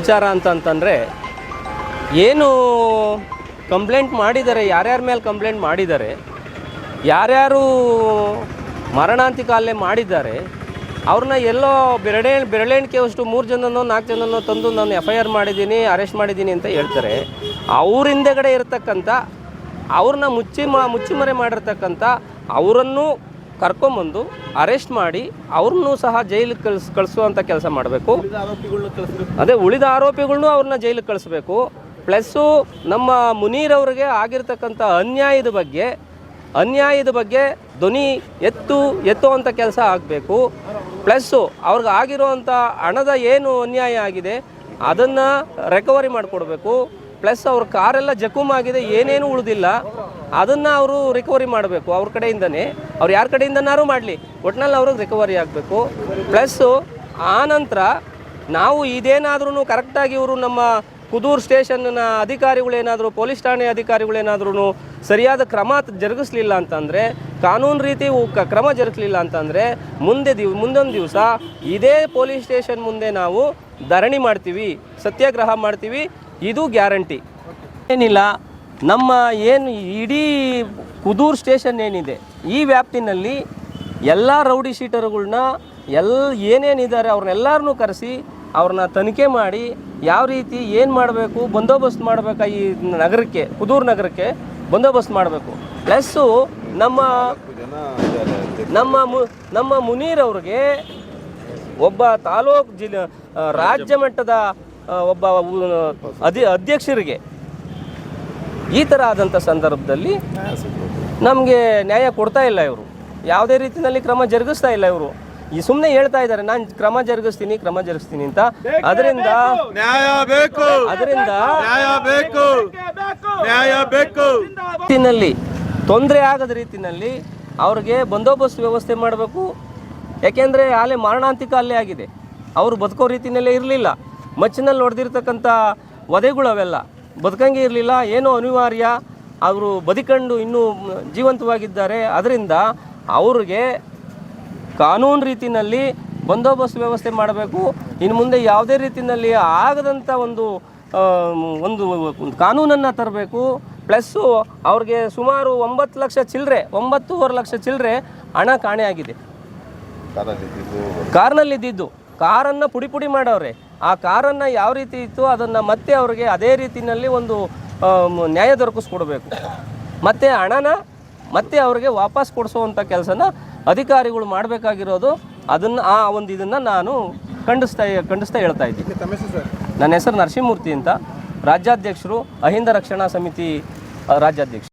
ವಿಚಾರ ಅಂತಂತಂದರೆ, ಏನು ಕಂಪ್ಲೇಂಟ್ ಮಾಡಿದ್ದಾರೆ, ಯಾರ್ಯಾರ ಮೇಲೆ ಕಂಪ್ಲೇಂಟ್ ಮಾಡಿದ್ದಾರೆ, ಯಾರ್ಯಾರು ಮರಣಾಂತಿಕ ಹಲ್ಲೆ ಮಾಡಿದ್ದಾರೆ, ಅವ್ರನ್ನ ಎಲ್ಲೋ ಬೆರಳೆಣಿಕೆ ಅಷ್ಟು 3 ಜನನೋ 4 ಜನನೋ ತಂದು ನಾನು FIR ಮಾಡಿದ್ದೀನಿ, ಅರೆಸ್ಟ್ ಮಾಡಿದ್ದೀನಿ ಅಂತ ಹೇಳ್ತಾರೆ. ಅವ್ರ ಹಿಂದೆಗಡೆ ಇರತಕ್ಕಂಥ, ಅವ್ರನ್ನ ಮುಚ್ಚಿಮರೆ ಮಾಡಿರ್ತಕ್ಕಂಥ ಅವರನ್ನು ಕರ್ಕೊಂಬಂದು ಅರೆಸ್ಟ್ ಮಾಡಿ ಅವ್ರನ್ನೂ ಸಹ ಜೈಲಿಗೆ ಕಳಿಸುವಂಥ ಕೆಲಸ ಮಾಡಬೇಕು. ಅದೇ ಉಳಿದ ಆರೋಪಿಗಳ್ನೂ ಅವ್ರನ್ನ ಜೈಲಿಗೆ ಕಳಿಸ್ಬೇಕು. ಪ್ಲಸ್ಸು ನಮ್ಮ ಮುನೀರ್ ಅವ್ರಿಗೆ ಆಗಿರ್ತಕ್ಕಂಥ ಅನ್ಯಾಯದ ಬಗ್ಗೆ ಧ್ವನಿ ಎತ್ತುವಂಥ ಕೆಲಸ ಆಗಬೇಕು. ಪ್ಲಸ್ಸು ಅವ್ರಿಗೆ ಆಗಿರೋವಂಥ ಹಣದ ಏನು ಅನ್ಯಾಯ ಆಗಿದೆ ಅದನ್ನು ರಿಕವರಿ ಮಾಡಿಕೊಡ್ಬೇಕು. ಪ್ಲಸ್ ಅವ್ರ ಕಾರೆಲ್ಲ ಜಖಮಾಗಿದೆ, ಏನೇನು ಉಳಿದಿಲ್ಲ, ಅದನ್ನು ಅವರು ರಿಕವರಿ ಮಾಡಬೇಕು. ಅವ್ರ ಕಡೆಯಿಂದನೇ, ಅವ್ರು ಯಾರ ಕಡೆಯಿಂದನಾರು ಮಾಡಲಿ, ಒಟ್ಟಿನಲ್ಲಿ ಅವ್ರಿಗೆ ರಿಕವರಿ ಆಗಬೇಕು. ಪ್ಲಸ್ಸು ಆನಂತರ ನಾವು ಇದೇನಾದ್ರೂ ಕರೆಕ್ಟಾಗಿ ಇವರು ನಮ್ಮ ಕುದೂರು ಸ್ಟೇಷನ್ನ ಅಧಿಕಾರಿಗಳೇನಾದರೂ, ಪೊಲೀಸ್ ಠಾಣೆ ಅಧಿಕಾರಿಗಳೇನಾದ್ರೂ ಸರಿಯಾದ ಕ್ರಮ ಜರುಗಿಸ್ಲಿಲ್ಲ ಅಂತಂದರೆ, ಕಾನೂನು ರೀತಿ ಕ್ರಮ ಜರುಗಿಸಲಿಲ್ಲ ಅಂತಂದರೆ ಮುಂದೊಂದು ದಿವಸ ಇದೇ ಪೊಲೀಸ್ ಸ್ಟೇಷನ್ ಮುಂದೆ ನಾವು ಧರಣಿ ಮಾಡ್ತೀವಿ, ಸತ್ಯಾಗ್ರಹ ಮಾಡ್ತೀವಿ. ಇದು ಗ್ಯಾರಂಟಿ. ಏನಿಲ್ಲ, ನಮ್ಮ ಏನು ಇಡೀ ಕುದೂರು ಸ್ಟೇಷನ್ ಏನಿದೆ ಈ ವ್ಯಾಪ್ತಿನಲ್ಲಿ ಎಲ್ಲ ರೌಡಿ ಶೀಟರ್ಗಳನ್ನ ಏನೇನಿದ್ದಾರೆ ಅವ್ರನ್ನೆಲ್ಲರನ್ನೂ ಕರೆಸಿ ಅವ್ರನ್ನ ತನಿಖೆ ಮಾಡಿ ಯಾವ ರೀತಿ ಏನು ಮಾಡಬೇಕು, ಬಂದೋಬಸ್ತ್ ಮಾಡಬೇಕು. ಈ ನಗರಕ್ಕೆ, ಕುದೂರು ನಗರಕ್ಕೆ ಬಂದೋಬಸ್ತ್ ಮಾಡಬೇಕು. ಪ್ಲಸ್ಸು ನಮ್ಮ ಮುನೀರ್ ಅವ್ರಿಗೆ ಒಬ್ಬ ತಾಲೂಕು ರಾಜ್ಯ ಮಟ್ಟದ ಒಬ್ಬ ಅಧ್ಯಕ್ಷರಿಗೆ ಈ ಥರ ಆದಂಥ ಸಂದರ್ಭದಲ್ಲಿ ನಮಗೆ ನ್ಯಾಯ ಕೊಡ್ತಾ ಇಲ್ಲ. ಇವರು ಯಾವುದೇ ರೀತಿಯಲ್ಲಿ ಕ್ರಮ ಜರುಗಿಸ್ತಾ ಇಲ್ಲ. ಇವರು ಸುಮ್ಮನೆ ಹೇಳ್ತಾ ಇದ್ದಾರೆ, ನಾನು ಕ್ರಮ ಜರುಗಿಸ್ತೀನಿ ಅಂತ. ಅದರಿಂದ ತೊಂದರೆ ಆಗದ ರೀತಿಯಲ್ಲಿ ಅವ್ರಿಗೆ ಬಂದೋಬಸ್ತ್ ವ್ಯವಸ್ಥೆ ಮಾಡಬೇಕು. ಯಾಕೆಂದರೆ ಆಲೆ ಮಾರಣಾಂತಿಕ ಹಲ್ಲೆ ಆಗಿದೆ, ಅವರು ಬದುಕೋ ರೀತಿಯಲ್ಲೇ ಇರಲಿಲ್ಲ. ಮಚ್ಚಿನಲ್ಲಿ ಹೊಡೆದಿರ್ತಕ್ಕಂಥ ವಧೆಗಳು ಅವೆಲ್ಲ ಬದುಕಂಗೆ ಇರಲಿಲ್ಲ, ಏನೋ ಅನಿವಾರ್ಯ, ಅವರು ಬದುಕೊಂಡು ಇನ್ನೂ ಜೀವಂತವಾಗಿದ್ದಾರೆ. ಅದರಿಂದ ಅವ್ರಿಗೆ ಕಾನೂನು ರೀತಿಯಲ್ಲಿ ಬಂದೋಬಸ್ತ್ ವ್ಯವಸ್ಥೆ ಮಾಡಬೇಕು. ಇನ್ನು ಮುಂದೆ ಯಾವುದೇ ರೀತಿಯಲ್ಲಿ ಆಗದಂಥ ಒಂದು ಕಾನೂನನ್ನು ತರಬೇಕು. ಪ್ಲಸ್ಸು ಅವ್ರಿಗೆ ಸುಮಾರು 9 ಲಕ್ಷ ಚಿಲ್ಲರೆ, 9.5 ಲಕ್ಷ ಚಿಲ್ಲರೆ ಹಣ ಕಾಣೆಯಾಗಿದೆ. ಕಾರ್ನಲ್ಲಿದ್ದಿದ್ದು, ಕಾರನ್ನು ಪುಡಿ ಮಾಡವ್ರೆ. ಆ ಕಾರನ್ನು ಯಾವ ರೀತಿ ಇತ್ತು ಅದನ್ನು ಮತ್ತೆ ಅವ್ರಿಗೆ ಅದೇ ರೀತಿಯಲ್ಲಿ ಒಂದು ನ್ಯಾಯ ದೊರಕಿಸ್ಕೊಡ್ಬೇಕು. ಮತ್ತು ಹಣನ ಮತ್ತೆ ಅವ್ರಿಗೆ ವಾಪಸ್ ಕೊಡಿಸುವಂಥ ಕೆಲಸನ ಅಧಿಕಾರಿಗಳು ಮಾಡಬೇಕಾಗಿರೋದು. ಇದನ್ನು ನಾನು ಖಂಡಿಸ್ತಾ ಹೇಳ್ತಾ ಇದ್ದೀನಿ. ನನ್ನ ಹೆಸರು ನರಸಿಂಹಮೂರ್ತಿ ಅಂತ, ರಾಜ್ಯಾಧ್ಯಕ್ಷರು, ಅಹಿಂದ ರಕ್ಷಣಾ ಸಮಿತಿ ರಾಜ್ಯಾಧ್ಯಕ್ಷರು.